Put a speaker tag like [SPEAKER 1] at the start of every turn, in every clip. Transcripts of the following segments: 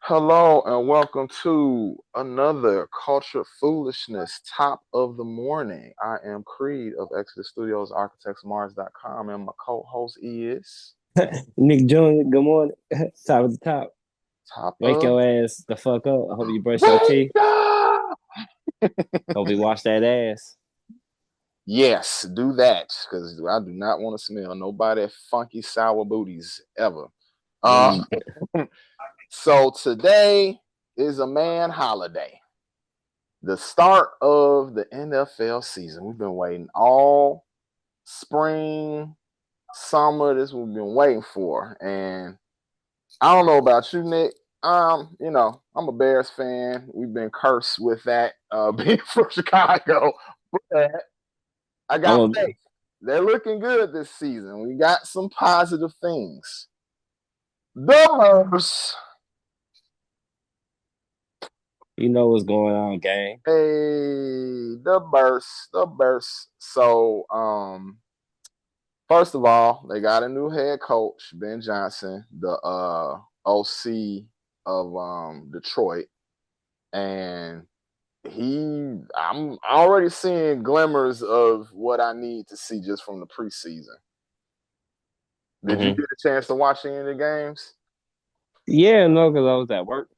[SPEAKER 1] Hello and welcome to another Culture Foolishness top of the morning. I am Creed of Exodus Studios, ArchitectsMars.com, and my co-host is
[SPEAKER 2] Nick Jr., good morning. Top of the top.
[SPEAKER 1] top
[SPEAKER 2] Wake
[SPEAKER 1] of
[SPEAKER 2] your ass the fuck up. I hope you brush your
[SPEAKER 1] Wake
[SPEAKER 2] teeth.
[SPEAKER 1] Up!
[SPEAKER 2] Hope you wash that ass.
[SPEAKER 1] Yes, do that because I do not want to smell nobody funky sour booties ever. Uh,
[SPEAKER 2] Mm.
[SPEAKER 1] so today is a man holiday. The start of the NFL season. We've been waiting all spring, summer. This we've been waiting for. And I don't know about you, Nick. I'm a Bears fan. We've been cursed with that being from Chicago. But I
[SPEAKER 2] I'm
[SPEAKER 1] got
[SPEAKER 2] a,
[SPEAKER 1] faith. They're looking good this season. We got some positive things. The Murs.
[SPEAKER 2] you know what's going on, gang.
[SPEAKER 1] Hey, the burst. So, first of all, they got a new head coach, Ben Johnson, the OC of Detroit, and I'm already seeing glimmers of what I need to see just from the preseason. Did you
[SPEAKER 2] Hmm.
[SPEAKER 1] get a chance to watch any of the games?
[SPEAKER 2] Yeah, no, because I was at work.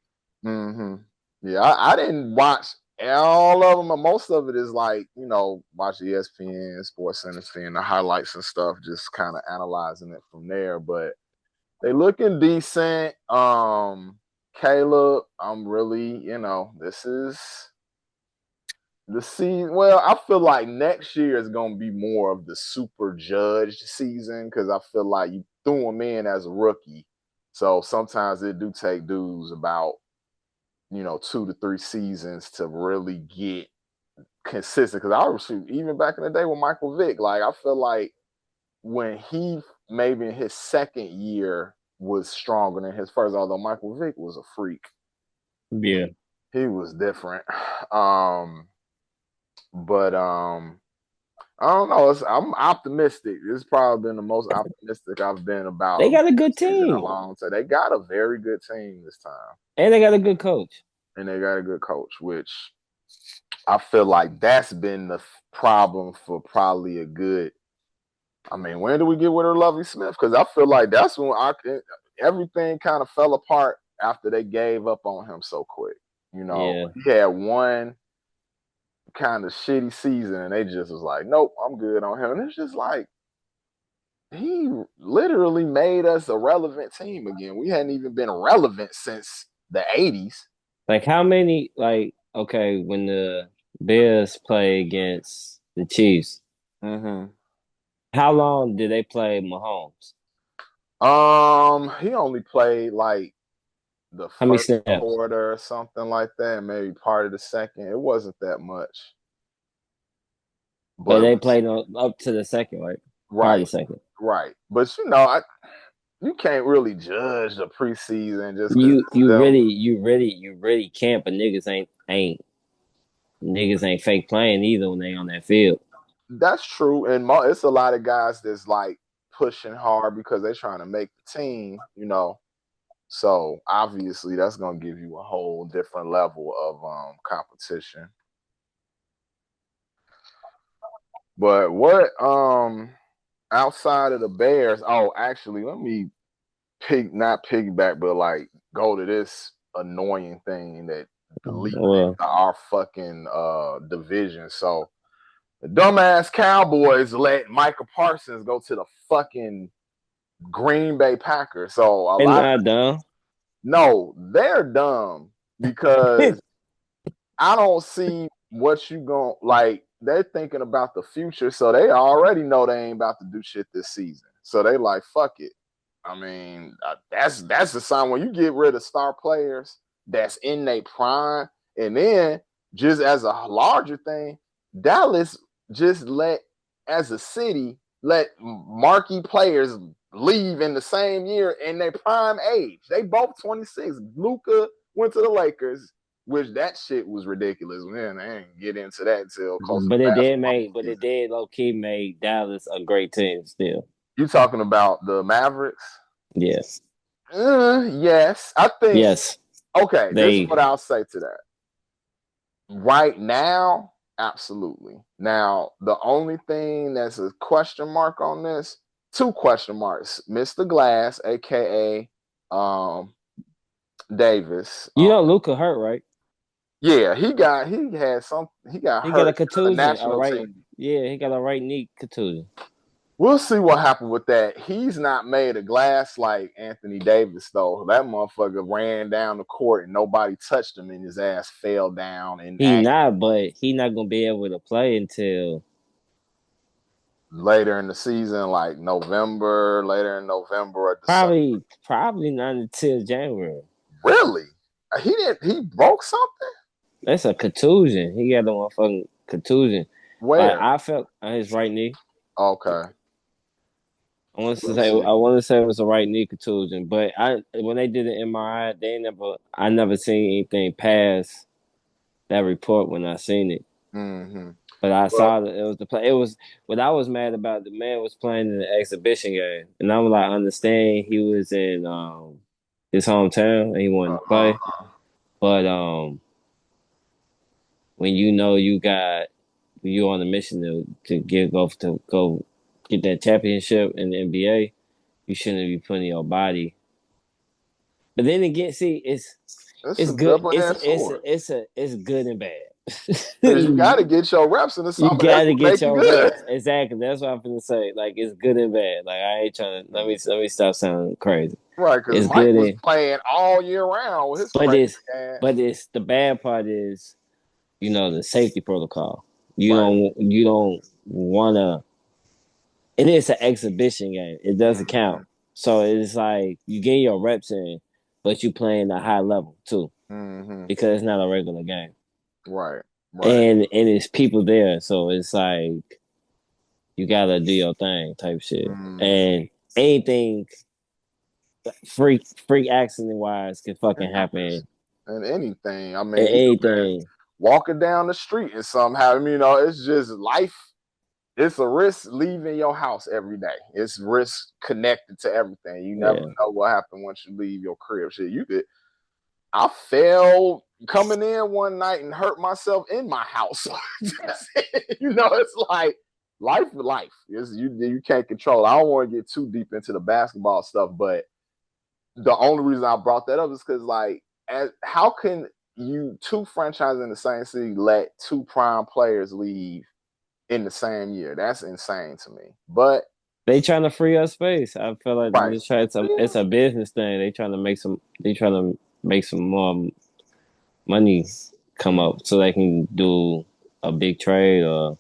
[SPEAKER 1] Mm-hmm. Yeah, I didn't watch all of them. But most of it is like, watch ESPN, Sports Center, seeing the highlights and stuff, just kind of analyzing it from there. But they looking decent. Caleb, I'm really, this is the season. Well, I feel like next year is gonna be more of the super judged season because I feel like you threw him in as a rookie. So sometimes it do take dudes about 2 to 3 seasons to really get consistent. Because I was shoot, even back in the day with Michael Vick, like I feel like when he maybe in his second year was stronger than his first, although Michael Vick was a freak.
[SPEAKER 2] Yeah.
[SPEAKER 1] He was different. Um, but I don't know. I'm optimistic. It's probably been the most optimistic I've been about
[SPEAKER 2] They
[SPEAKER 1] a
[SPEAKER 2] got a good
[SPEAKER 1] season in a
[SPEAKER 2] team.
[SPEAKER 1] long time. They got a very good team this time,
[SPEAKER 2] And they got a good coach.
[SPEAKER 1] and they got a good coach, which I feel like that's been the problem for probably a good. I mean, when do we get with her, Lovey Smith? Because I feel like that's when everything kind of fell apart after they gave up on him so quick.
[SPEAKER 2] Yeah.
[SPEAKER 1] He had one kind of shitty season, and they just was like, "Nope, I'm good on him." And it's just like he literally made us a relevant team again. We hadn't even been relevant since the '80s.
[SPEAKER 2] Like how many, okay, when the Bears play against the Chiefs,
[SPEAKER 1] Mm-hmm.
[SPEAKER 2] how long did they play Mahomes?
[SPEAKER 1] He only played like the
[SPEAKER 2] How many
[SPEAKER 1] first
[SPEAKER 2] snaps?
[SPEAKER 1] quarter or something like that, maybe part of the second. It wasn't that much,
[SPEAKER 2] But
[SPEAKER 1] but
[SPEAKER 2] they played up to the second, right? Part
[SPEAKER 1] right,
[SPEAKER 2] of the second.
[SPEAKER 1] right. But you can't really judge the preseason just because
[SPEAKER 2] You
[SPEAKER 1] them.
[SPEAKER 2] really you really can't. But niggas ain't fake playing either when they on that field.
[SPEAKER 1] That's true, and it's a lot of guys that's like pushing hard because they're trying to make the team. So obviously that's gonna give you a whole different level of competition. But what outside of the Bears? Oh, actually, let me not piggyback, but like go to this annoying thing that leaked
[SPEAKER 2] Well,
[SPEAKER 1] into our fucking division. So the dumbass Cowboys let Micah Parsons go to the fucking Green Bay Packers. So a
[SPEAKER 2] and
[SPEAKER 1] lot of
[SPEAKER 2] not done.
[SPEAKER 1] no, they're dumb because I don't see what you going like. They're thinking about the future, so they already know they ain't about to do shit this season. So they like fuck it. I mean, that's the sign when you get rid of star players that's in their prime, and then just as a larger thing, Dallas just let as a city let marquee players leave in the same year in their prime age. They both 26. Luca went to the Lakers, which that shit was ridiculous. Man, I ain't get into that until close to basketball
[SPEAKER 2] But it
[SPEAKER 1] season.
[SPEAKER 2] did low key make Dallas a great team still.
[SPEAKER 1] You talking about the Mavericks?
[SPEAKER 2] Yes.
[SPEAKER 1] Yes, I think
[SPEAKER 2] Yes.
[SPEAKER 1] Okay, this is
[SPEAKER 2] They
[SPEAKER 1] what I'll say to that. Right now, absolutely. Now, the only thing that's a question mark on this, two question marks. Mr. Glass, aka Davis.
[SPEAKER 2] Luca hurt, right?
[SPEAKER 1] Yeah, he got
[SPEAKER 2] He got a
[SPEAKER 1] hurt on the
[SPEAKER 2] contusion, all
[SPEAKER 1] national
[SPEAKER 2] right.
[SPEAKER 1] team.
[SPEAKER 2] Yeah, he got a right knee contusion.
[SPEAKER 1] We'll see what happened with that. He's not made of glass like Anthony Davis, though. That motherfucker ran down the court and nobody touched him, and his ass fell down in
[SPEAKER 2] But he not gonna be able to play until
[SPEAKER 1] later in the season, like later in November or December.
[SPEAKER 2] probably not until January.
[SPEAKER 1] Really? He broke something?
[SPEAKER 2] That's a contusion. He got a motherfucking contusion. Like
[SPEAKER 1] Where?
[SPEAKER 2] I felt on his right knee.
[SPEAKER 1] Okay. We'll
[SPEAKER 2] I
[SPEAKER 1] see.
[SPEAKER 2] want to say it was a right knee contusion, but when they did the MRI, I never seen anything past that report when I seen it.
[SPEAKER 1] Mm-hmm.
[SPEAKER 2] But I
[SPEAKER 1] Well,
[SPEAKER 2] saw that it was the play. It was what I was mad about. The man was playing in an exhibition game, and I'm like, understand he was in his hometown and he wanted to play,
[SPEAKER 1] uh-huh.
[SPEAKER 2] but when you know you on a mission to go get that championship in the NBA, you shouldn't be putting your body. But then again, see,
[SPEAKER 1] It's
[SPEAKER 2] it's
[SPEAKER 1] a
[SPEAKER 2] good.
[SPEAKER 1] double-edged sword.
[SPEAKER 2] It's good and bad.
[SPEAKER 1] Because you got to get your reps in the
[SPEAKER 2] You
[SPEAKER 1] summer. That's
[SPEAKER 2] gotta
[SPEAKER 1] what
[SPEAKER 2] get
[SPEAKER 1] make you
[SPEAKER 2] your
[SPEAKER 1] good.
[SPEAKER 2] reps. Exactly. That's what I'm gonna say. Like it's good and bad. Like I ain't trying to let me stop sounding crazy.
[SPEAKER 1] Right, because
[SPEAKER 2] It's
[SPEAKER 1] Mike
[SPEAKER 2] good
[SPEAKER 1] was
[SPEAKER 2] and
[SPEAKER 1] playing all year round with his
[SPEAKER 2] but
[SPEAKER 1] crazy
[SPEAKER 2] it's
[SPEAKER 1] ass.
[SPEAKER 2] but it's the bad part is, the safety protocol.
[SPEAKER 1] Right.
[SPEAKER 2] You don't wanna it is an exhibition game. It doesn't
[SPEAKER 1] Mm-hmm.
[SPEAKER 2] count. So it's like you get your reps in, but you playing a high level too.
[SPEAKER 1] Mm-hmm.
[SPEAKER 2] Because it's not a regular game.
[SPEAKER 1] Right. Right.
[SPEAKER 2] And it's people there, so it's like you gotta do your thing type shit.
[SPEAKER 1] Mm-hmm.
[SPEAKER 2] And anything freak accident wise can
[SPEAKER 1] It
[SPEAKER 2] fucking
[SPEAKER 1] happens.
[SPEAKER 2] happen.
[SPEAKER 1] And anything. I mean, he could have been
[SPEAKER 2] Anything.
[SPEAKER 1] walking down the street and somehow, it's just life. It's a risk leaving your house every day. It's risk connected to everything. You never
[SPEAKER 2] Yeah.
[SPEAKER 1] know what happened once you leave your crib. Shit, you could. I fell coming in one night and hurt myself in my house. It's like life. You can't control. I don't want to get too deep into the basketball stuff, but the only reason I brought that up is because how can you two franchises in the same city let two prime players leave in the same year? That's insane to me. But
[SPEAKER 2] They trying to free up space. I feel like
[SPEAKER 1] right,
[SPEAKER 2] it's a business thing. They trying to make some more money come up so they can do a big trade or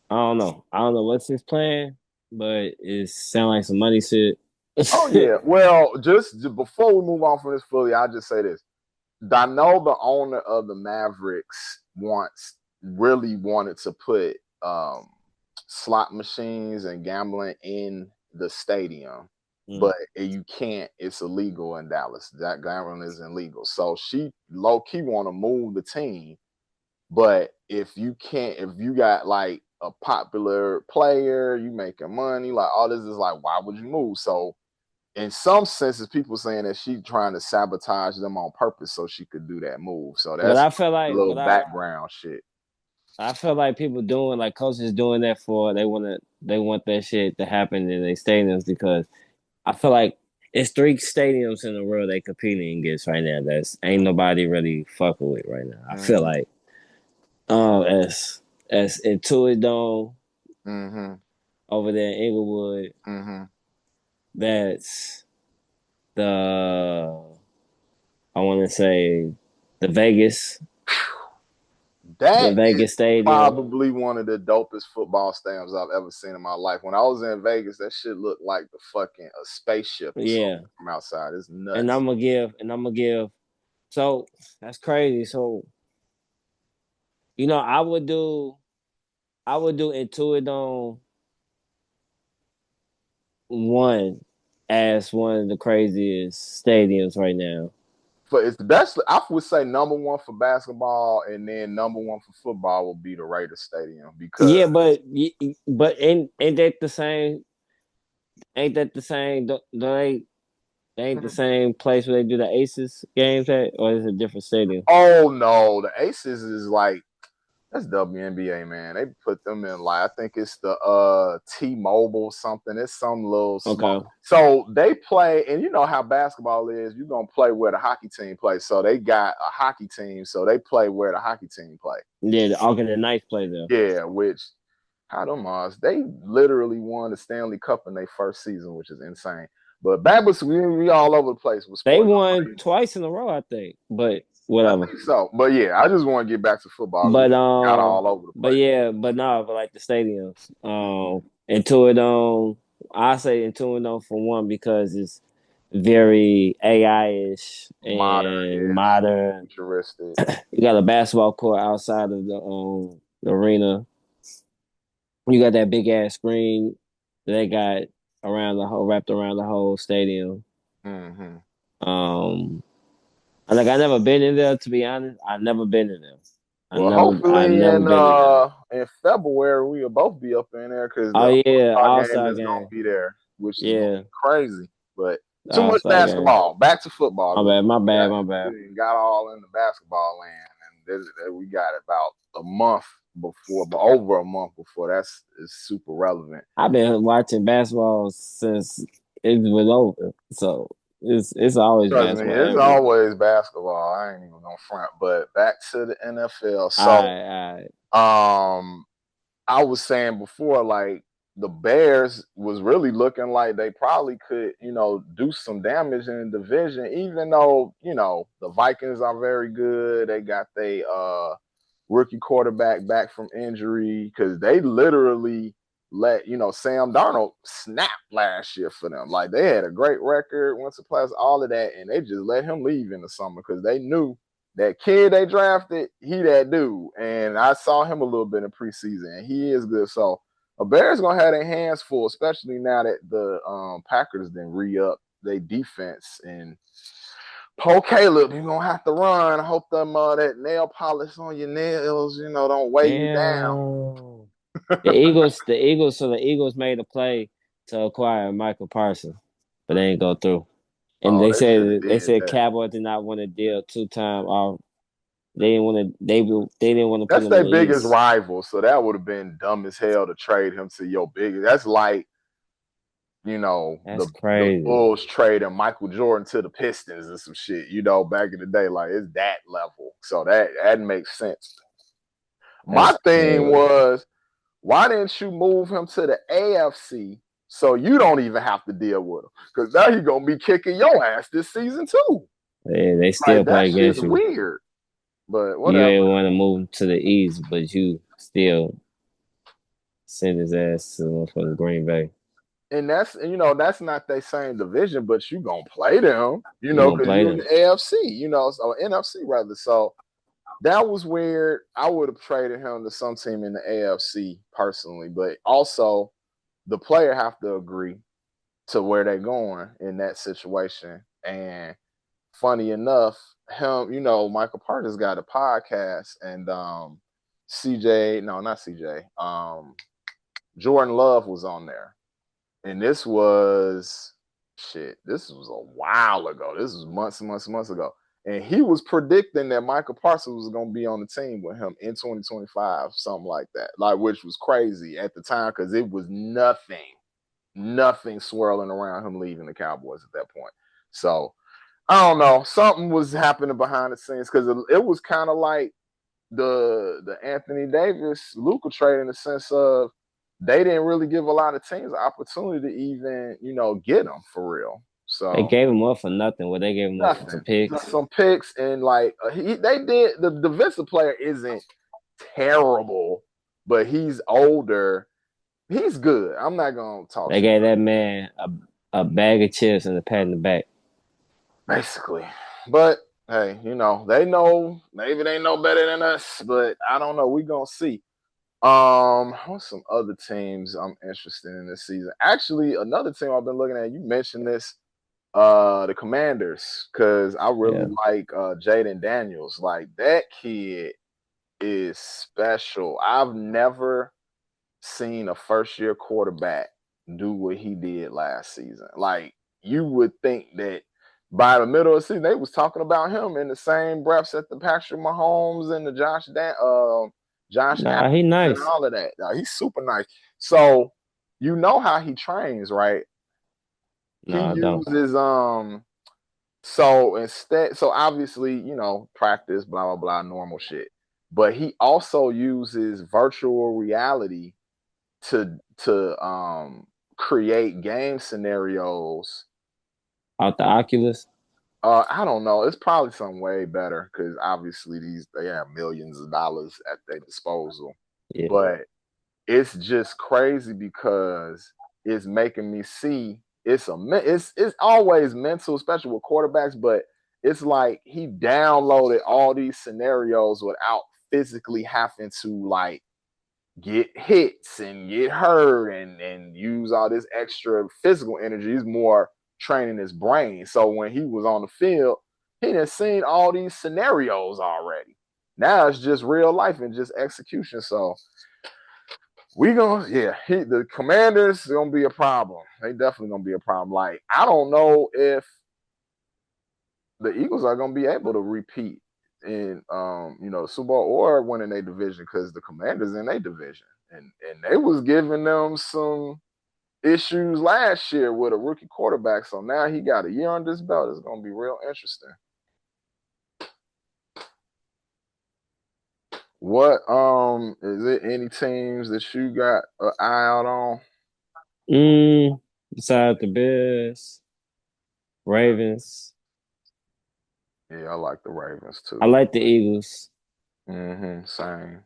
[SPEAKER 2] I don't know. I don't know what's his plan, but it sound like some money shit.
[SPEAKER 1] oh yeah. Well, just before we move on from this fully, I'll just say this. I know the owner of the Mavericks really wanted to put slot machines and gambling in the stadium, but you can't. It's illegal in Dallas. That gambling is illegal. So she low key want to move the team, but if you got like a popular player, you making money, like all this is like, why would you move? So in some senses, people saying that she's trying to sabotage them on purpose so she could do that move. So
[SPEAKER 2] but
[SPEAKER 1] that's
[SPEAKER 2] I feel
[SPEAKER 1] a
[SPEAKER 2] like
[SPEAKER 1] little background shit.
[SPEAKER 2] I feel like people doing like coaches doing that for they want that shit to happen in their stadiums because I feel like it's three stadiums in the world they competing against right now. That's ain't nobody really fucking with right now. I feel
[SPEAKER 1] Mm-hmm.
[SPEAKER 2] like as Intuit Dome
[SPEAKER 1] Mm-hmm.
[SPEAKER 2] over there in Inglewood.
[SPEAKER 1] Mm-hmm.
[SPEAKER 2] That's the I want to say the Vegas the
[SPEAKER 1] That is
[SPEAKER 2] Vegas Stadium.
[SPEAKER 1] probably one of the dopest football stadiums I've ever seen in my life. When I was in Vegas, that shit looked like the fucking a spaceship or something
[SPEAKER 2] Yeah,
[SPEAKER 1] from outside. It's
[SPEAKER 2] and
[SPEAKER 1] nuts.
[SPEAKER 2] I'm gonna give. So that's crazy. So I would do Intuit Dome one as one of the craziest stadiums right now.
[SPEAKER 1] But it's the best. I would say number one for basketball, and then number one for football would be the Raiders Stadium because
[SPEAKER 2] Yeah, but ain't that the same? Ain't that the same? Don't they? They ain't the same place where they do the Aces games at, or is it a different stadium?
[SPEAKER 1] Oh no, the Aces is like that's WNBA, man. They put them in like I think it's the T-Mobile something. It's some little small.
[SPEAKER 2] Okay.
[SPEAKER 1] So they play, and you know how basketball is. You're gonna play where the hockey team plays. So they got a hockey team, so they play where the hockey team play.
[SPEAKER 2] Yeah, the alternate nights play there.
[SPEAKER 1] Yeah, which how them Mars, they literally won the Stanley Cup in their first season, which is insane. But Babas, we all over the place with
[SPEAKER 2] They
[SPEAKER 1] sports.
[SPEAKER 2] won twice in a row, I think. But
[SPEAKER 1] I
[SPEAKER 2] whatever.
[SPEAKER 1] think so. But yeah, I just want to get back to football because
[SPEAKER 2] But
[SPEAKER 1] we got all over the
[SPEAKER 2] but
[SPEAKER 1] place.
[SPEAKER 2] yeah, but no, but like the stadiums. Into it I say into it for one because it's very AI-ish
[SPEAKER 1] Modern
[SPEAKER 2] and
[SPEAKER 1] is
[SPEAKER 2] modern.
[SPEAKER 1] futuristic.
[SPEAKER 2] You got a basketball court outside of the arena. You got that big ass screen that they got around the whole wrapped around the whole stadium.
[SPEAKER 1] Mm-hmm.
[SPEAKER 2] Um, I never been in there to be honest. I've never been in there.
[SPEAKER 1] Well,
[SPEAKER 2] I
[SPEAKER 1] hopefully
[SPEAKER 2] never been in there.
[SPEAKER 1] in February we'll both be up in there because the
[SPEAKER 2] Oh yeah,
[SPEAKER 1] All-Star
[SPEAKER 2] All
[SPEAKER 1] game
[SPEAKER 2] Star
[SPEAKER 1] is gonna
[SPEAKER 2] game.
[SPEAKER 1] be there, which is gonna
[SPEAKER 2] Yeah,
[SPEAKER 1] be crazy. But too
[SPEAKER 2] All
[SPEAKER 1] much
[SPEAKER 2] Star game.
[SPEAKER 1] basketball. Back to football
[SPEAKER 2] My
[SPEAKER 1] because
[SPEAKER 2] bad, my bad,
[SPEAKER 1] got
[SPEAKER 2] my bad.
[SPEAKER 1] we got all in the basketball land, and we got about a month before, but over a month before that's is super relevant.
[SPEAKER 2] I've been watching basketball since it was over, so it's always
[SPEAKER 1] Trust me,
[SPEAKER 2] basketball
[SPEAKER 1] it's
[SPEAKER 2] every.
[SPEAKER 1] always basketball. I ain't even gonna front. But back to the NFL. So,
[SPEAKER 2] I
[SPEAKER 1] um, I was saying before, like the Bears was really looking like they probably could, do some damage in the division, even though, the Vikings are very good. They got their rookie quarterback back from injury because they literally let, Sam Darnold snap last year for them. Like they had a great record, went to playoffs, all of that, and they just let him leave in the summer because they knew that kid they drafted, he that dude. And I saw him a little bit in preseason, and he is good. So the Bears gonna have their hands full, especially now that the Packers then re-up their defense. And poor Caleb, you're gonna have to run. I hope them that nail polish on your nails, don't weigh you down.
[SPEAKER 2] damn. The Eagles made a play to acquire Michael Parsons, but they didn't go through. And
[SPEAKER 1] Oh,
[SPEAKER 2] they
[SPEAKER 1] they should have
[SPEAKER 2] said
[SPEAKER 1] did that.
[SPEAKER 2] Cowboys did not want to deal 2 time off. They didn't want to. They didn't want to put
[SPEAKER 1] That's
[SPEAKER 2] him in
[SPEAKER 1] their
[SPEAKER 2] the
[SPEAKER 1] biggest
[SPEAKER 2] East.
[SPEAKER 1] rival, so that would have been dumb as hell to trade him to your biggest. That's like
[SPEAKER 2] That's
[SPEAKER 1] the
[SPEAKER 2] crazy.
[SPEAKER 1] Bulls trading Michael Jordan to the Pistons and some shit, back in the day. Like it's that level. So that makes sense. My
[SPEAKER 2] That's
[SPEAKER 1] thing
[SPEAKER 2] crazy.
[SPEAKER 1] was, why didn't you move him to the AFC so you don't even have to deal with him? Because now he's gonna be kicking your ass this season too.
[SPEAKER 2] They
[SPEAKER 1] Like
[SPEAKER 2] still
[SPEAKER 1] that
[SPEAKER 2] play
[SPEAKER 1] shit's
[SPEAKER 2] against you.
[SPEAKER 1] weird. But
[SPEAKER 2] You
[SPEAKER 1] whatever.
[SPEAKER 2] ain't want to move him to the East, but you still send his ass to for Green Bay.
[SPEAKER 1] And that's not their same division, but you gonna play them,
[SPEAKER 2] You gonna
[SPEAKER 1] because
[SPEAKER 2] play
[SPEAKER 1] you in
[SPEAKER 2] them?
[SPEAKER 1] the AFC, so NFC rather. So that was weird. I would have traded him to some team in the AFC personally, but also the player have to agree to where they're going in that situation. And funny enough, him, Michael Parker's got a podcast, and CJ, no, not CJ, Jordan Love was on there, and this was This was a while ago. This was months and months and months ago. And he was predicting that Michael Parsons was going to be on the team with him in 2025, something like that. Like, which was crazy at the time because it was nothing swirling around him leaving the Cowboys at that point. So I don't know. Something was happening behind the scenes because it was kind of like the Anthony Davis Luka trade in the sense of they didn't really give a lot of teams an opportunity to even get them for real.
[SPEAKER 2] They
[SPEAKER 1] So
[SPEAKER 2] gave him up for nothing. Well, they gave him up for some
[SPEAKER 1] nothing, just
[SPEAKER 2] picks.
[SPEAKER 1] some picks, and like they did. The defensive player isn't terrible, but he's older. He's good. I'm not gonna talk
[SPEAKER 2] They
[SPEAKER 1] shit
[SPEAKER 2] gave
[SPEAKER 1] about
[SPEAKER 2] that man a bag of chips and a pat in the back.
[SPEAKER 1] basically. But hey, they know, maybe they know better than us, but I don't know. We gonna see. What's some other teams I'm interested in this season? Actually, another team I've been looking at, you mentioned this, the Commanders, because I really
[SPEAKER 2] Yeah,
[SPEAKER 1] like Jaden Daniels. Like that kid is special. I've never seen a first year quarterback do what he did last season. Like you would think that by the middle of the season, they was talking about him in the same breaths at the Patrick Mahomes and the Josh Allen
[SPEAKER 2] Nah, he
[SPEAKER 1] and
[SPEAKER 2] nice.
[SPEAKER 1] all of that. He's super nice. So you know how he trains, right? He
[SPEAKER 2] No, I don't.
[SPEAKER 1] uses so obviously, practice, blah blah blah, normal shit. But he also uses virtual reality to create game scenarios.
[SPEAKER 2] Out the Oculus.
[SPEAKER 1] I don't know. It's probably some way better because obviously they have millions of dollars at their disposal.
[SPEAKER 2] Yeah.
[SPEAKER 1] But it's just crazy because it's making me see it's always mental, especially with quarterbacks. But it's like he downloaded all these scenarios without physically having to like get hits and get hurt and use all this extra physical energy. He's more training his brain. So when he was on the field, he done seen all these scenarios already. Now it's just real life and just execution. So the Commanders gonna be a problem. They definitely gonna be a problem. Like I don't know if the Eagles are gonna be able to repeat in Super Bowl or winning a division because the Commanders in a division and they was giving them some issues last year with a rookie quarterback. So now he got a year under his belt. It's gonna be real interesting. What is it? Any teams that you got an eye out on?
[SPEAKER 2] Besides the Bears, Ravens.
[SPEAKER 1] Yeah, I like the Ravens
[SPEAKER 2] I
[SPEAKER 1] too.
[SPEAKER 2] like the Eagles.
[SPEAKER 1] Same.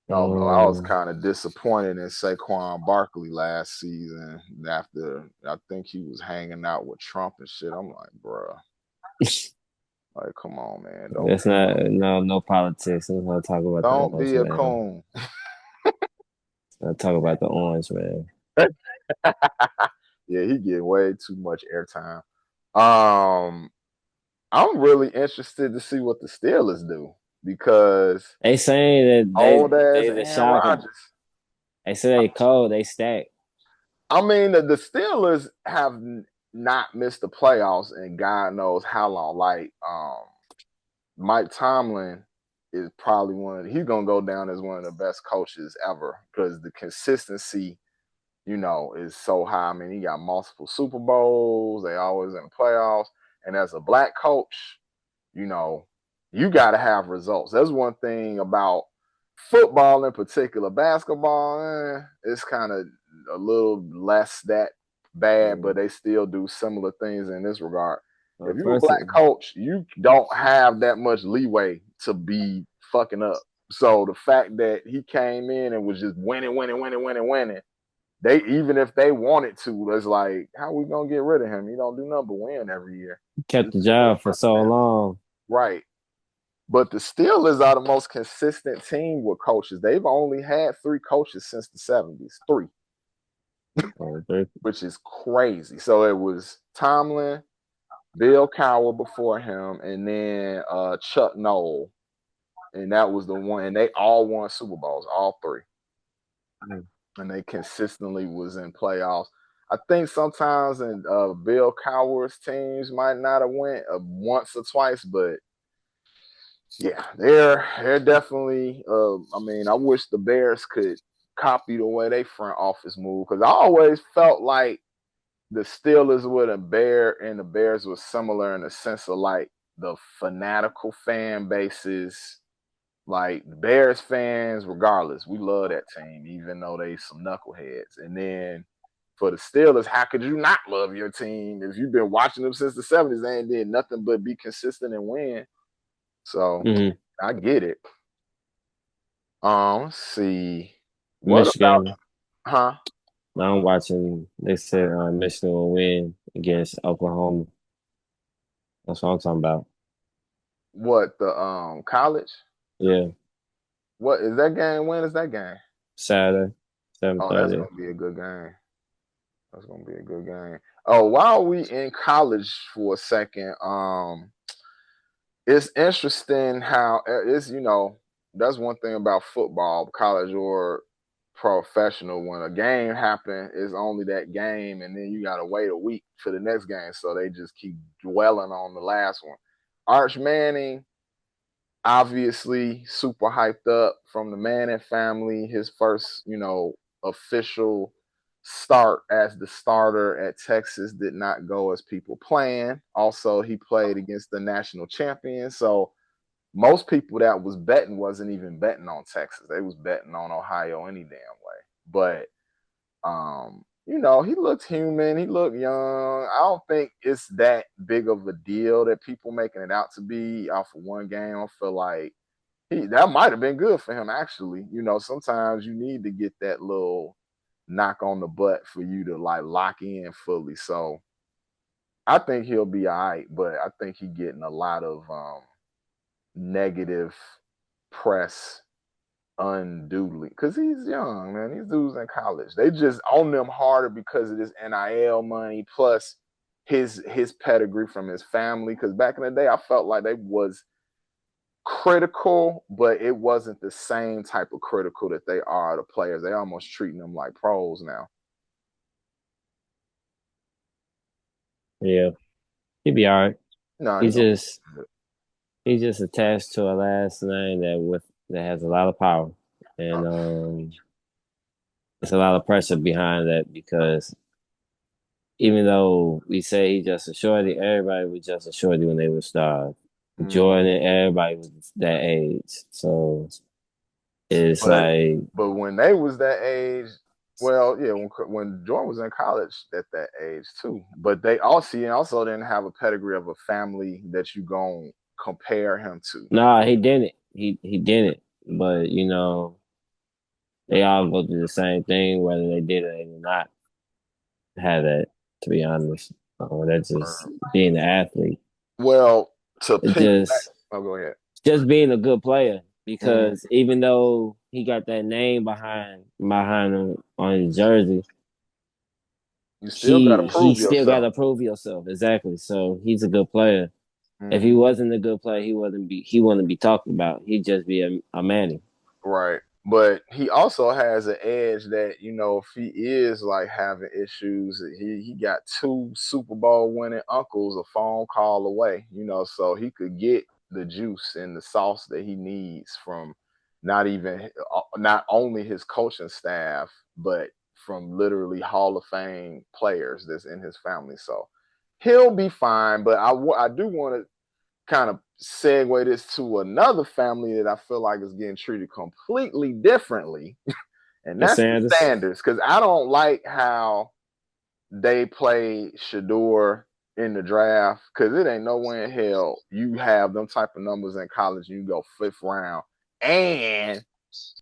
[SPEAKER 1] Although I was
[SPEAKER 2] Um,
[SPEAKER 1] kind of disappointed in Saquon Barkley last season after I think he was hanging out with Trump and shit. I'm like, bro, like, come on, man,
[SPEAKER 2] that's not no politics. Let's not talk about the
[SPEAKER 1] don't
[SPEAKER 2] orange
[SPEAKER 1] be a
[SPEAKER 2] man.
[SPEAKER 1] coon.
[SPEAKER 2] Let's talk about the orange man.
[SPEAKER 1] Yeah, he get way too much airtime. Um, I'm really interested to see what the Steelers do because
[SPEAKER 2] They saying that
[SPEAKER 1] old ass
[SPEAKER 2] they the
[SPEAKER 1] Aaron
[SPEAKER 2] shock.
[SPEAKER 1] Rodgers.
[SPEAKER 2] They say they cold. They stack.
[SPEAKER 1] I mean, the Steelers have not missed the playoffs in God knows how long. Like, Mike Tomlin is probably he's gonna go down as one of the best coaches ever because the consistency, is so high. I mean, he got multiple Super Bowls, they always in the playoffs. And as a black coach, you know, you gotta have results. That's one thing about football in particular. Basketball, it's kind of a little less that bad, but they still do similar things in this regard. If you're a
[SPEAKER 2] First,
[SPEAKER 1] black coach, you don't have that much leeway to be fucking up. So the fact that he came in and was just winning, they even if they wanted to, it's like, how are we gonna get rid of him? He don't do nothing but win every year.
[SPEAKER 2] kept
[SPEAKER 1] This
[SPEAKER 2] the
[SPEAKER 1] is what's
[SPEAKER 2] job for so
[SPEAKER 1] happening.
[SPEAKER 2] long.
[SPEAKER 1] Right. But the Steelers are the most consistent team with coaches. They've only had 3 coaches since the 70s. 3, which is crazy. So it was Tomlin, Bill Cowher before him, and then Chuck Noll. And that was the one. And they all won Super Bowls, all 3. And they consistently was in playoffs. I think sometimes in Bill Cowher's teams might not have went once or twice, but yeah, they're definitely. I mean, I wish the Bears could copy the way they front office move because I always felt like the Steelers with a bear and the Bears was similar in the sense of like the fanatical fan bases. Like Bears fans, regardless, we love that team, even though they some knuckleheads. And then for the Steelers, how could you not love your team if you've been watching them since the 70s? They ain't did nothing but be consistent and win. So
[SPEAKER 2] Mm-hmm.
[SPEAKER 1] I get it. Let's see. What about
[SPEAKER 2] Michigan.
[SPEAKER 1] huh?
[SPEAKER 2] Now I'm watching. They said Michigan will win against Oklahoma. That's what I'm talking about.
[SPEAKER 1] What the college?
[SPEAKER 2] Yeah,
[SPEAKER 1] What is that game? When is that game?
[SPEAKER 2] Saturday, seven
[SPEAKER 1] Oh, that's
[SPEAKER 2] thirty.
[SPEAKER 1] gonna be a good game. That's gonna be a good game. Oh, while we in college for a second, it's interesting how it's that's one thing about football, college or professional. When a game happen, it's only that game, and then you gotta wait a week for the next game. So they just keep dwelling on the last one. Arch Manning, obviously super hyped up from the Manning family. His first, official start as the starter at Texas did not go as people planned. Also, he played against the national champion. So most people that was betting wasn't even betting on Texas. They was betting on Ohio any damn way. But he looked human. He looked young. I don't think it's that big of a deal that people making it out to be off of one game. I feel like that might have been good for him, actually. Sometimes you need to get that little knock on the butt for you to like lock in fully. So I think he'll be all right, but I think he's getting a lot of negative press unduly because he's young, man. These dudes in college, they just own them harder because of this NIL money plus his pedigree from his family. Because back in the day, I felt like they was critical, but it wasn't the same type of critical that they are the players. They almost treating them like pros now.
[SPEAKER 2] Yeah, he'd be all right.
[SPEAKER 1] No,
[SPEAKER 2] He just he's just attached to a last name that has a lot of power, and there's a lot of pressure behind that because even though we say he's just a shorty, everybody was just a shorty when they were stars. Jordan, everybody was that age, so it's
[SPEAKER 1] but when they was that age, well, yeah, when Jordan was in college at that age too, but they also didn't have a pedigree of a family that you gon' compare him to.
[SPEAKER 2] Nah, he didn't. He didn't. But they all go through the same thing, whether they did it or not. Have that, to be honest. That's just being an athlete.
[SPEAKER 1] Well,
[SPEAKER 2] Go
[SPEAKER 1] ahead.
[SPEAKER 2] Just being a good player because even though he got that name behind him on his jersey,
[SPEAKER 1] you still gotta prove yourself.
[SPEAKER 2] Still gotta prove yourself. Exactly. So he's a good player. If he wasn't a good player, he wouldn't be talked about. He'd just be a Manning.
[SPEAKER 1] Right. But he also has an edge that, if he is like having issues, he got two Super Bowl winning uncles a phone call away, so he could get the juice and the sauce that he needs from not only his coaching staff, but from literally Hall of Fame players that's in his family. So he'll be fine. But I do want to kind of segue this to another family that I feel like is getting treated completely differently, and that's the Sanders. Because I don't like how they play Shedeur in the draft, because it ain't no way in hell you have them type of numbers in college and you go 5th round and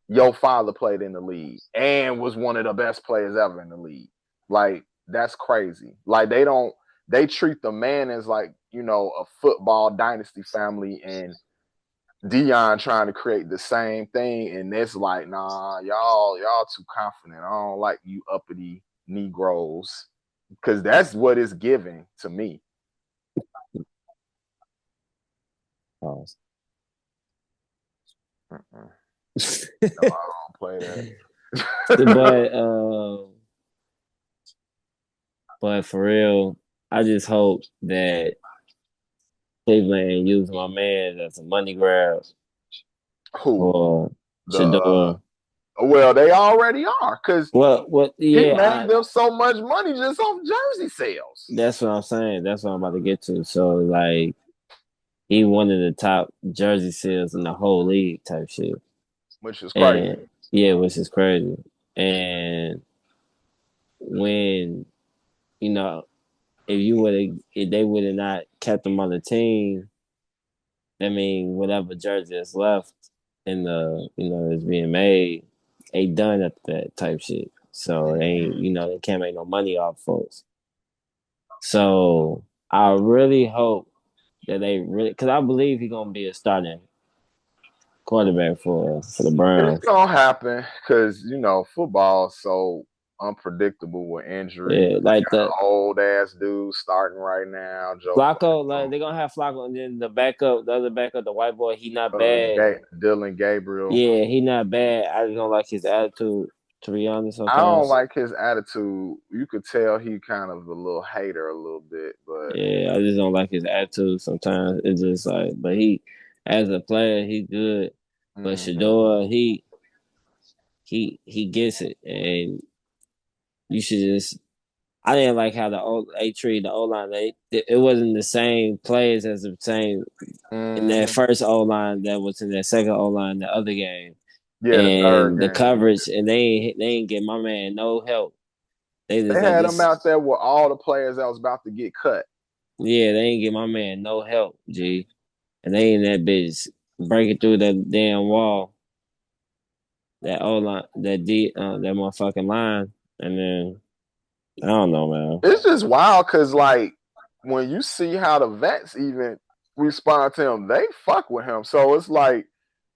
[SPEAKER 1] your father played in the league and was one of the best players ever in the league. Like, that's crazy. Like, they treat the man as like, a football dynasty family, and Dion trying to create the same thing, and it's like, nah, y'all too confident. I don't like you uppity Negroes, because that's what it's giving to me. No, I don't play
[SPEAKER 2] that. But for real, I just hope that Cleveland use my man as a money grab.
[SPEAKER 1] Who?
[SPEAKER 2] Shedeur.
[SPEAKER 1] Well, they already are, because
[SPEAKER 2] he
[SPEAKER 1] made them so much money just off jersey sales.
[SPEAKER 2] That's what I'm saying. That's what I'm about to get to. So, like, he one of the top jersey sales in the whole league type shit.
[SPEAKER 1] Which is crazy.
[SPEAKER 2] Which is crazy. And when, if they would have not kept him on the team, I mean, whatever jersey is left in the, is being made, they done at that type shit. So they can't make no money off folks. So I really hope that because I believe he's gonna be a starting quarterback for the Browns.
[SPEAKER 1] It's gonna happen because football is so unpredictable with injuries.
[SPEAKER 2] Yeah, like the
[SPEAKER 1] old ass dude starting right now.
[SPEAKER 2] Flacco, like they're gonna have Flacco, and then the other backup, the white boy, he not bad.
[SPEAKER 1] Dylan Gabriel.
[SPEAKER 2] Yeah, he not bad. I just don't like his attitude. To be honest,
[SPEAKER 1] I don't
[SPEAKER 2] sometimes.
[SPEAKER 1] like his attitude. You could tell he kind of a little hater a little bit, but
[SPEAKER 2] Yeah, I just don't like his attitude. Sometimes it's just like, but he, as a player, he good. But
[SPEAKER 1] mhm.
[SPEAKER 2] Shedeur, he gets it, and you should just. I didn't like how they treated the O line. It wasn't the same players as the same in that
[SPEAKER 1] Mhm.
[SPEAKER 2] first O line that was in that second O line the other game,
[SPEAKER 1] Yeah, the third
[SPEAKER 2] and the
[SPEAKER 1] game.
[SPEAKER 2] coverage, and they ain't get my man no help. They
[SPEAKER 1] They
[SPEAKER 2] just like
[SPEAKER 1] had him
[SPEAKER 2] this.
[SPEAKER 1] out there with all the players that was about to get cut.
[SPEAKER 2] Yeah, they ain't get my man no help, G. And they in that bitch breaking through that damn wall, that O line, that motherfucking line, and then I don't know, man.
[SPEAKER 1] It's just wild because like when you see how the vets even respond to him, they fuck with him. So it's like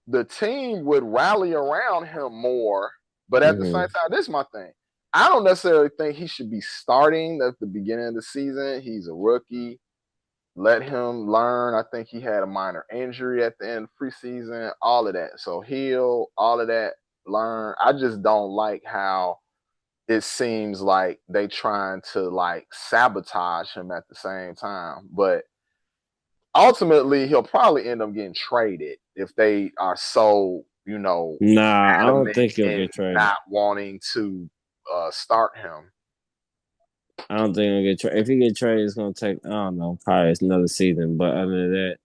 [SPEAKER 1] the team would rally around him more. But at the same
[SPEAKER 2] Mm-hmm.
[SPEAKER 1] time, this is my thing. I don't necessarily think he should be starting at the beginning of the season. He's a rookie. Let him learn. I think he had a minor injury at the end of preseason, all of that. So heal, all of that, learn. I just don't like how it seems like they trying to like sabotage him at the same time. But ultimately, he'll probably end up getting traded if they are so,
[SPEAKER 2] Nah, I don't
[SPEAKER 1] adamant
[SPEAKER 2] think he'll
[SPEAKER 1] in
[SPEAKER 2] get traded.
[SPEAKER 1] not wanting to start him.
[SPEAKER 2] I don't think he'll get traded. If he get traded, it's gonna take I don't know, probably another season. But other than that,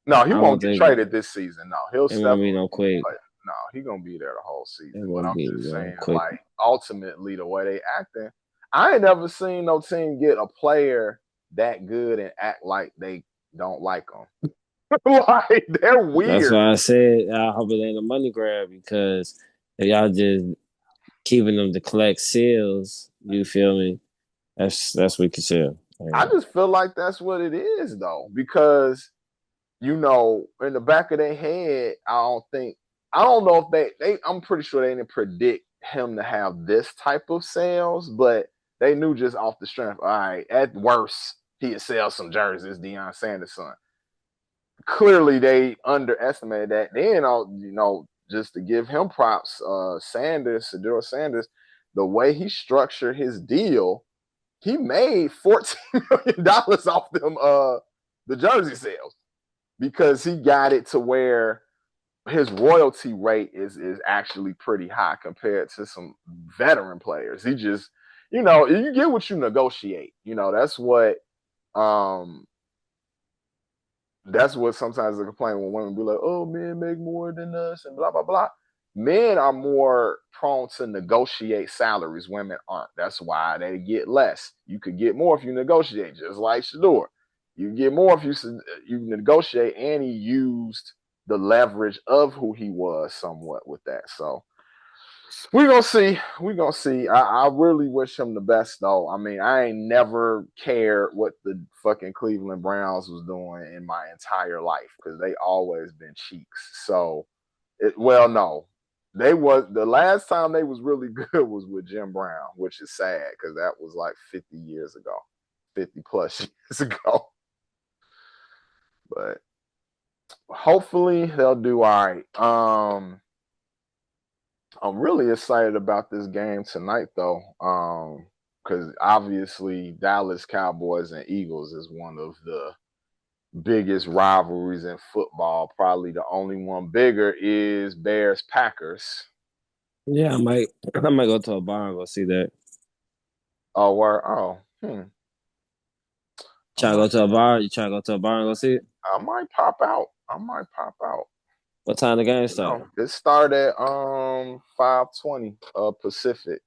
[SPEAKER 1] No, he
[SPEAKER 2] I
[SPEAKER 1] won't
[SPEAKER 2] don't
[SPEAKER 1] get
[SPEAKER 2] think
[SPEAKER 1] traded this season. No, he'll
[SPEAKER 2] it won't be
[SPEAKER 1] definitely
[SPEAKER 2] no quick.
[SPEAKER 1] play. No, he gonna be there the whole
[SPEAKER 2] It
[SPEAKER 1] season. But
[SPEAKER 2] won't
[SPEAKER 1] I'm
[SPEAKER 2] be
[SPEAKER 1] just
[SPEAKER 2] no
[SPEAKER 1] saying,
[SPEAKER 2] quick.
[SPEAKER 1] like, ultimately, the way they acting, I ain't never seen no team get a player that good and act like they don't like them. Like they're
[SPEAKER 2] That's
[SPEAKER 1] weird.
[SPEAKER 2] why I said I hope it ain't a money grab because if y'all just keeping them to collect seals, you feel me? That's what you can sell.
[SPEAKER 1] I just feel like that's what it is, though, because in the back of their head, I don't know if I'm pretty sure they didn't predict him to have this type of sales, but they knew just off the strength, all right, at worst, he'd sell some jerseys, Deion Sanders' son. Clearly, they underestimated that. Then, just to give him props, Shedeur Sanders, the way he structured his deal, he made $14 million off them the jersey sales because he got it to where his royalty rate is actually pretty high compared to some veteran players. He just, you get what you negotiate. Um that's what sometimes they complain when women be like, "Oh, men make more than us," and blah blah blah. Men are more prone to negotiate salaries. Women aren't. That's why they get less. You could get more if you negotiate, just like Shedeur. You get more if you negotiate, and he used the leverage of who he was somewhat with that. So we're gonna see. We're gonna see. I really wish him the best though. I mean, I ain't never cared what the fucking Cleveland Browns was doing in my entire life because they always been cheeks. So no. They was the last time they was really good was with Jim Brown, which is sad because that was like 50 years ago, 50 plus years ago. But hopefully they'll do all right. I'm really excited about this game tonight, though, because obviously Dallas Cowboys and Eagles is one of the biggest rivalries in football. Probably the only one bigger is Bears Packers.
[SPEAKER 2] Yeah, I might go to a bar and go see that.
[SPEAKER 1] Oh, where? Oh, hmm. I
[SPEAKER 2] Try to go
[SPEAKER 1] might,
[SPEAKER 2] to a bar. You try to go to a bar and go see it.
[SPEAKER 1] I might pop out. I might pop out.
[SPEAKER 2] What time the game start?
[SPEAKER 1] It started at 5:20 Pacific.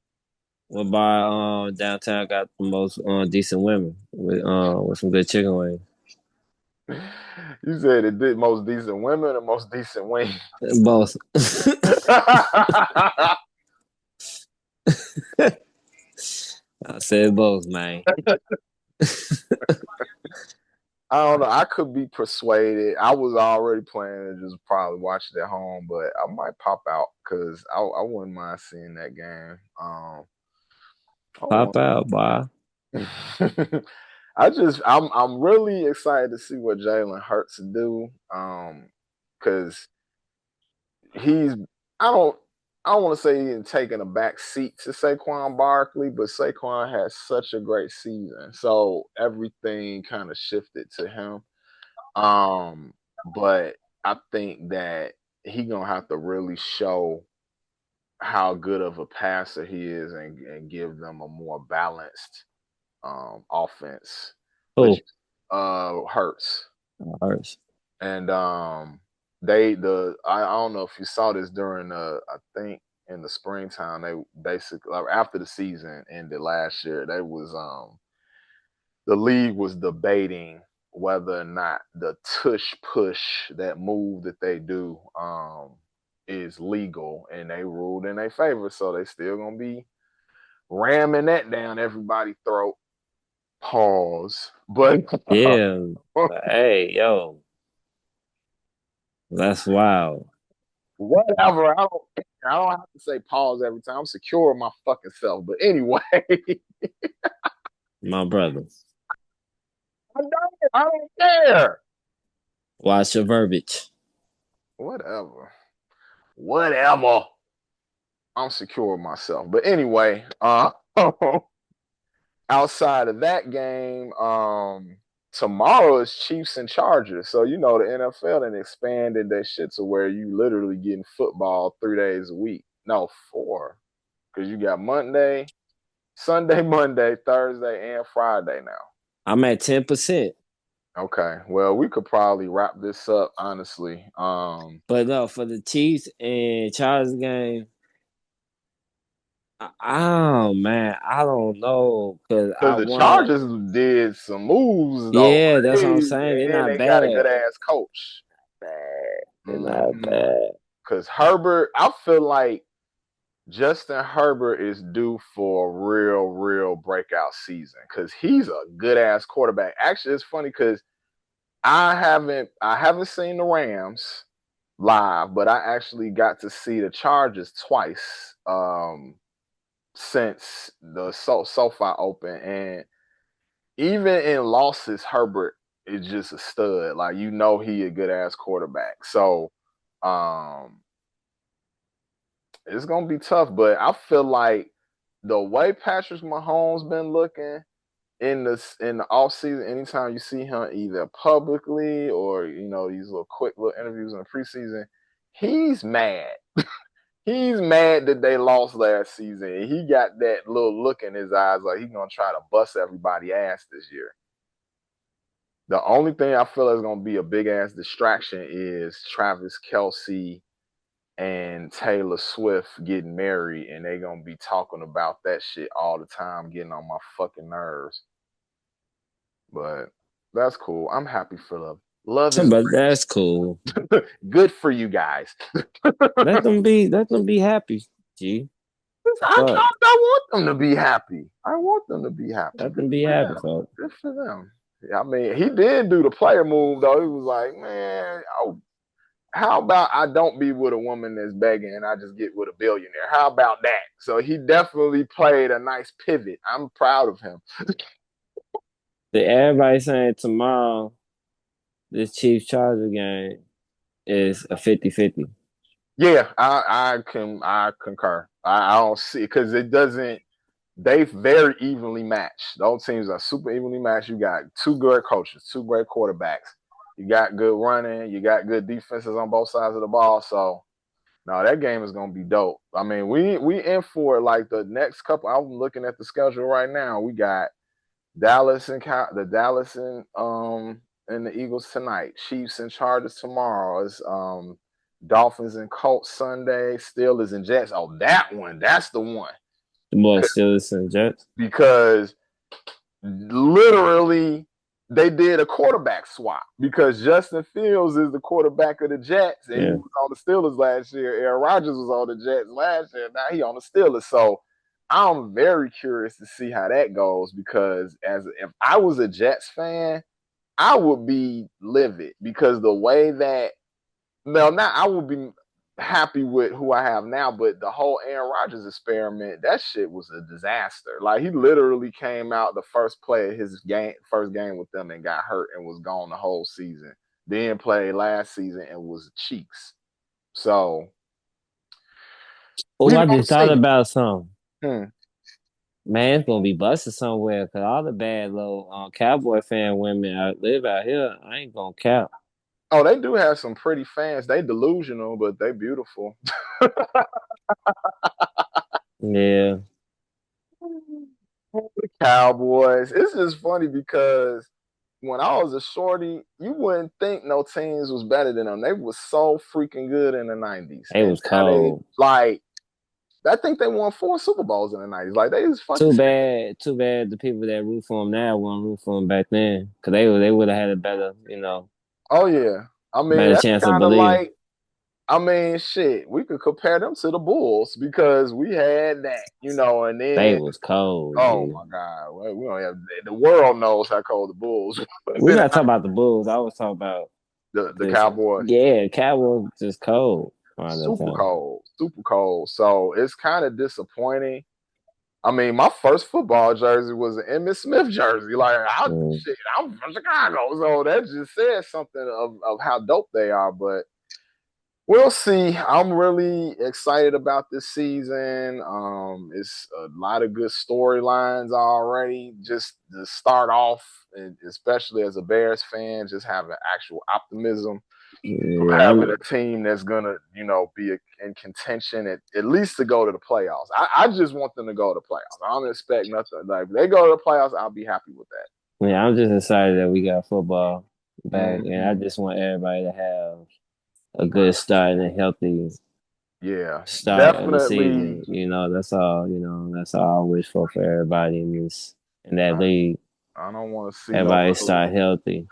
[SPEAKER 2] What bar downtown got the most decent women with some good chicken wings?
[SPEAKER 1] You said it did most decent women or most decent wings?
[SPEAKER 2] Both. I said both, man.
[SPEAKER 1] I don't know. I could be persuaded. I was already planning to just probably watch it at home, but I might pop out because I wouldn't mind seeing that game.
[SPEAKER 2] Pop out, boy.
[SPEAKER 1] I'm really excited to see what Jalen Hurts do. Because he's I don't I don't want to say he's taking a back seat to Saquon Barkley, but Saquon has such a great season, so everything kind of shifted to him. But I think that he gonna have to really show how good of a passer he is and give them a more balanced offense, which
[SPEAKER 2] Oh,
[SPEAKER 1] hurts.
[SPEAKER 2] hurts.
[SPEAKER 1] And I don't know if you saw this during I think in the springtime they basically after the season ended last year they was the league was debating whether or not the tush push, that move that they do, is legal, and they ruled in their favor. So they still gonna be ramming that down everybody's throat. Pause. But
[SPEAKER 2] Yeah. Hey, yo, that's wild,
[SPEAKER 1] whatever. I don't have to say pause every time. I'm secure in my fucking self. But anyway,
[SPEAKER 2] my brother.
[SPEAKER 1] I don't care.
[SPEAKER 2] Watch your verbiage.
[SPEAKER 1] Whatever. Whatever. I'm secure with myself. But anyway, outside of that game, tomorrow is Chiefs and Chargers. So you know the NFL and expanded that shit to where you literally getting football 3 days a week. No, four. Because you got Monday, Sunday, Monday, Thursday, and Friday now.
[SPEAKER 2] I'm at 10%.
[SPEAKER 1] Okay. Well, we could probably wrap this up, honestly.
[SPEAKER 2] But no, for the Chiefs and Chargers game, oh man, I don't know because I
[SPEAKER 1] Because the
[SPEAKER 2] want.
[SPEAKER 1] Chargers did some moves though.
[SPEAKER 2] Yeah, that's what I'm
[SPEAKER 1] And
[SPEAKER 2] saying. They're not
[SPEAKER 1] they got a good
[SPEAKER 2] bad.
[SPEAKER 1] ass coach.
[SPEAKER 2] Bad. They're not
[SPEAKER 1] Mm-hmm.
[SPEAKER 2] bad.
[SPEAKER 1] Because Herbert, I feel like Justin Herbert is due for a real breakout season because he's a good ass quarterback. Actually, it's funny because I haven't seen the Rams live, but I actually got to see the Chargers twice since the SoFi Open, and even in losses, Herbert is just a stud. Like he a good ass quarterback. So um it's gonna be tough, but I feel like the way Patrick Mahomes been looking in the off season, anytime you see him either publicly or these little quick little interviews in the preseason, he's mad. He's mad that they lost last season. He got that little look in his eyes like he's gonna try to bust everybody ass this year. The only thing I feel is gonna be a big ass distraction is Travis Kelce and Taylor Swift getting married, and they gonna be talking about that shit all the time, getting on my fucking nerves. But that's cool. I'm happy for love. Love is
[SPEAKER 2] But that's cool.
[SPEAKER 1] good for you guys.
[SPEAKER 2] Let them be happy. G. Fuck.
[SPEAKER 1] I want them to be happy. I want them to be happy.
[SPEAKER 2] Let
[SPEAKER 1] Good
[SPEAKER 2] them be
[SPEAKER 1] for
[SPEAKER 2] happy,
[SPEAKER 1] them.
[SPEAKER 2] folks.
[SPEAKER 1] Good for them. Yeah, I mean, he did do the player move though. He was like, man, how about I don't be with a woman that's begging and I just get with a billionaire? How about that? So he definitely played a nice pivot. I'm proud of him.
[SPEAKER 2] Everybody saying tomorrow this Chiefs Charger game is a 50-50.
[SPEAKER 1] Yeah, I concur. I don't see because it doesn't. They very evenly matched. Those teams are super evenly matched. You got two great coaches, two great quarterbacks. You got good running. You got good defenses on both sides of the ball. So no, that game is gonna be dope. I mean, we in for like the next couple. I'm looking at the schedule right now. We got Dallas and and the Eagles tonight. Chiefs and Chargers tomorrow. It's Dolphins and Colts Sunday. Steelers and Jets. Oh, that one. That's the one.
[SPEAKER 2] The boys Steelers and Jets.
[SPEAKER 1] Because literally they did a quarterback swap because Justin Fields is the quarterback of the Jets and he was on the Steelers last year. Aaron Rodgers was on the Jets last year. Now he on the Steelers. So I'm very curious to see how that goes because if I was a Jets fan, I would be livid because the way that now I would be happy with who I have now, but the whole Aaron Rodgers experiment, that shit was a disaster. Like he literally came out the first play of his first game with them and got hurt and was gone the whole season. Then played last season and was cheeks. So
[SPEAKER 2] Oh,
[SPEAKER 1] We
[SPEAKER 2] I
[SPEAKER 1] don't
[SPEAKER 2] just thought
[SPEAKER 1] see.
[SPEAKER 2] about something.
[SPEAKER 1] Hmm.
[SPEAKER 2] Man, it's gonna be busted somewhere because all the bad little cowboy fan women out live out here. I ain't gonna count.
[SPEAKER 1] Oh, they do have some pretty fans. They delusional, but they beautiful.
[SPEAKER 2] Yeah,
[SPEAKER 1] The Cowboys. It's just funny because when I was a shorty, you wouldn't think no teams was better than them. They was so freaking good in the '90s,
[SPEAKER 2] it
[SPEAKER 1] and
[SPEAKER 2] was
[SPEAKER 1] now they
[SPEAKER 2] cold.
[SPEAKER 1] like. I think they won 4 Super Bowls in the '90s. Like they was fucking
[SPEAKER 2] Too
[SPEAKER 1] serious.
[SPEAKER 2] bad. Too bad the people that root for them now won't root for them back then because they would have had a better
[SPEAKER 1] Oh yeah. I mean,
[SPEAKER 2] better
[SPEAKER 1] that's
[SPEAKER 2] chance of
[SPEAKER 1] kind of
[SPEAKER 2] believing.
[SPEAKER 1] like. I mean, shit. We could compare them to the Bulls because we had that, and
[SPEAKER 2] They
[SPEAKER 1] then.
[SPEAKER 2] was cold,
[SPEAKER 1] Oh
[SPEAKER 2] G.
[SPEAKER 1] my God, we don't have the world knows how cold the Bulls.
[SPEAKER 2] We're not talking about the Bulls. I was talking about
[SPEAKER 1] The
[SPEAKER 2] just
[SPEAKER 1] Cowboys.
[SPEAKER 2] yeah, Cowboys just cold around that
[SPEAKER 1] Super
[SPEAKER 2] time.
[SPEAKER 1] cold, super cold. So it's kind of disappointing. I mean, my first football jersey was an Emmitt Smith jersey. Like,
[SPEAKER 2] Mm.
[SPEAKER 1] I'm from Chicago, so that just says something of how dope they are. But we'll see. I'm really excited about this season. It's a lot of good storylines already. Just to start off, and especially as a Bears fan, just having actual optimism of
[SPEAKER 2] Yeah,
[SPEAKER 1] having a team that's gonna, be in contention at least to go to the playoffs. I just want them to go to the playoffs. I don't expect nothing. Like if they go to the playoffs, I'll be happy with
[SPEAKER 2] I'm just excited that we got football
[SPEAKER 1] that.
[SPEAKER 2] back, and I just want everybody to have a good
[SPEAKER 1] Right.
[SPEAKER 2] start and a healthy
[SPEAKER 1] Yeah,
[SPEAKER 2] start of the
[SPEAKER 1] definitely.
[SPEAKER 2] season. That's all. That's all I wish for everybody in that league.
[SPEAKER 1] I don't want to see no.
[SPEAKER 2] Everybody start healthy.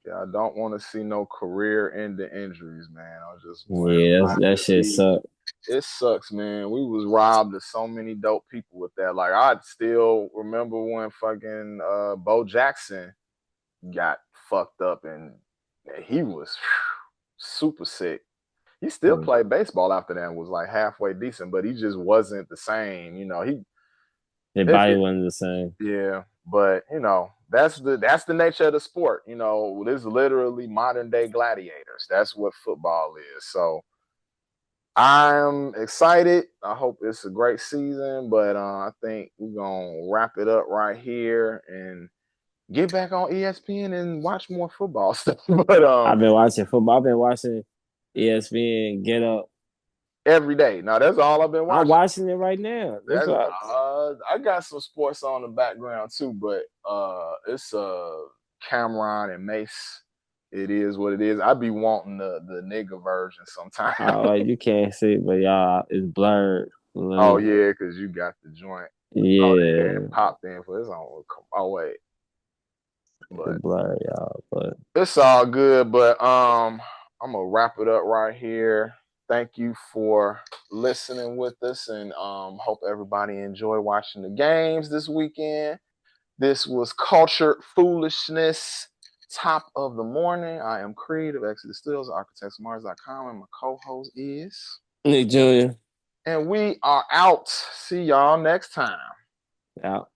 [SPEAKER 1] Yeah, I don't want to see no career-ending injuries, man. I just want
[SPEAKER 2] Yeah,
[SPEAKER 1] everybody
[SPEAKER 2] that
[SPEAKER 1] to
[SPEAKER 2] shit
[SPEAKER 1] be.
[SPEAKER 2] suck.
[SPEAKER 1] It sucks, man. We was robbed of so many dope people with that. Like I still remember when fucking Bo Jackson got fucked up and he was super sick. He still
[SPEAKER 2] Mm.
[SPEAKER 1] played baseball after that and was like halfway decent, but he just wasn't the same. He
[SPEAKER 2] Their
[SPEAKER 1] it,
[SPEAKER 2] body
[SPEAKER 1] it,
[SPEAKER 2] wasn't the same.
[SPEAKER 1] yeah, but that's the nature of the sport. This is literally modern day gladiators. That's what football is. So I'm excited. I hope it's a great season, but I think we're gonna wrap it up right here and get back on ESPN and watch more football stuff. But
[SPEAKER 2] I've been watching football. I've been watching ESPN Get Up.
[SPEAKER 1] every day. Now that's all I've been
[SPEAKER 2] I'm
[SPEAKER 1] watching.
[SPEAKER 2] watching it right now. That's
[SPEAKER 1] That's
[SPEAKER 2] what
[SPEAKER 1] I got some sports on the background too, but it's Cameron and Mace. It is what it is. I be wanting the nigga version sometimes.
[SPEAKER 2] you can't see it, but y'all, it's blurred.
[SPEAKER 1] Oh yeah, because you got the joint. Oh, yeah, it
[SPEAKER 2] Yeah,
[SPEAKER 1] popped in for this on. Oh wait,
[SPEAKER 2] it's
[SPEAKER 1] but
[SPEAKER 2] blurred, y'all. But
[SPEAKER 1] it's all good. But I'm gonna wrap it up right here. Thank you for listening with us, and hope everybody enjoy watching the games this weekend. This was Cultured Foolishness, top of the morning. I am Creed of Exodus Stills, architectsmars.com, and my co-host is.
[SPEAKER 2] Nick Jr.
[SPEAKER 1] And we are out. See y'all next time.
[SPEAKER 2] out.